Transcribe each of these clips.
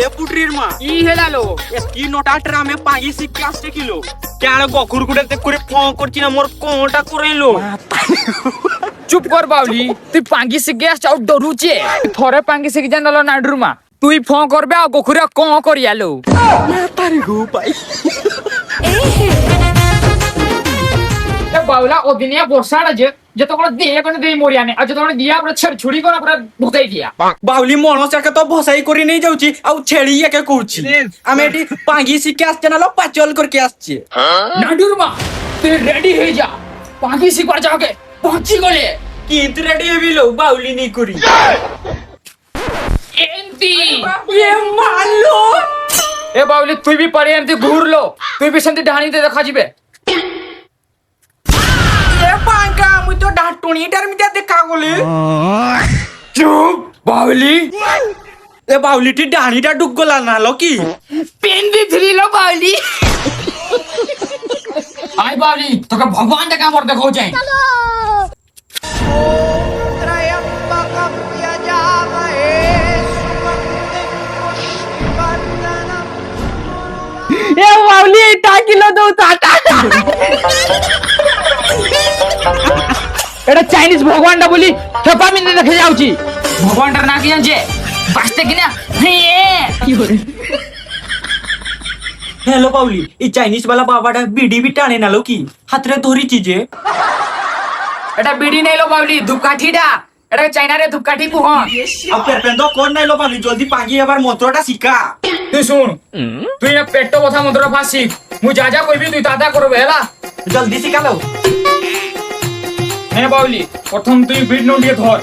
এ পুটরির মা কি হেলালো এ কি নোটা ট্রামে পাগি শিখে আসছে কিলো কেন গকুর কুড়াতে করে ফোন করছি না মোর কোটা করেলো চুপ কর বাউলি তুই পাঙ্গি শিখে আসছ আর ডরুছে থরে পাঙ্গি শিখে জানালো নাডুর মা তুই ফোন করবে আর গকুরে কঁ করিয়ালো তারে গো পাই বাউলা ও দিনিয়া বর্ষাটা যে তোমরা দিয়ে করে দিয়ে মরিয়ানে আর যে তোমরা দিয়া আমরা ছড়ি করে আমরা ভুতাই দিয়া বাউলি মনসাকে তো ভসাই করে নিয়ে যাচ্ছি আর ছেড়ি একে করছি আমি এটি পাগি শিখে আসছে না পাচল করকে আসছে নাডুর মা তুই রেডি হয়ে যা পাঙ্গি শিখবার যাওকে পৌঁছি গলে কিন্তু রেডি হবিলো বাউলি নি করি এমতি এ মারলো এ বাউলি তুই भी পরে এমতি ঘুরলো তুই भी সেমতি ডাহানিতে দেখা যাবে এ পাঙ্কা মুই তো ডাটুনিটার মিটা দেখা গলে চুপ বাউলি এ বাউলিটি ডাহানিটা ডুব গলা না কি পেন भी ফিরিলো বাউলি আই বাউলি তোকে ভগবান দেখা আমার দেখো যাই এ বাউলি এটা কিলো দাও টাটা এটা চাইনিজ ভগবানটা বলি খেপা মিনে দেখে যাচ্ছি ভগবানটার না কি জানছে বাঁচতে কিনা কি করে হ্যালো বাউলি এই চাইনিজ वाला বাবাটা বিডি বি টানে নালো কি হাতরে ধরিছি যে এটা বিড়ি নেইলো বাউলি ধূপকাঠিটা এটা চাইনারে ধূপকাঠি কুহ আর পেরপেন তো কোন নাইলো বাউলি জলদি পাগি এবার মন্ত্রটা শিখা তুই শুন তুই না পেট্ট কথা মন্ত্র ফাঁসি মুই যা যা কইবি তুই দাদা করবে হেলা জলদি শিখালো হ্যাঁ বাউলি প্রথম তুই বিড় নন্ডিয়ে ধর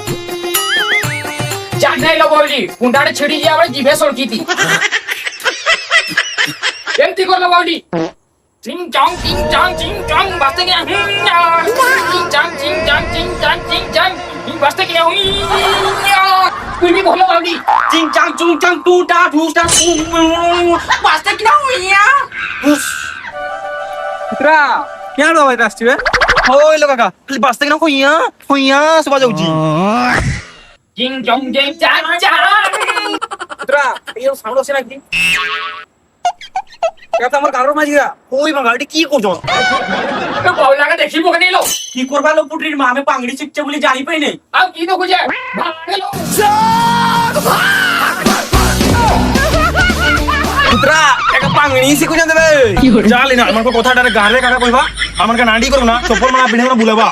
চাট নাইলো বাউলি কুন্ডাড়ে ছিড়ি গিয়ে আবার জিভে সরকিতি এমতি করলো বাউলি চিং চাং চিং চাং বাস্তে গিয়া চিং চাং বাস্তে গিয়া তুই বি বলো বাউলি চিং চাং চুং চাং টু টা ঢু টা বাস্তে কি না হইয়া পুত্রা কেন দবাই আসছি বে হইলো কাকা খালি বাস্তে কি না হইয়া হইয়া সবা যাউছি চিং চং চাং পুত্রা এই সাউন্ড আছে নাকি কেতা আমার গারো মাঝিরা ওই বাঙালি কি করছো বাউলাকে দেখিব কেন এলো কি করবা লো পুত্রির মা আমি পাংড়ি শিখছে বলে জানি পাই নাই আর কি তো খুঁজে ভাগলো পুত্রা একটা পাংড়ি শিখু জানতে বে চালি না আমার কথাটা গারে কাকা কইবা আমার কা নাডি করব না চপ্পল মানা পিনে বুলেবা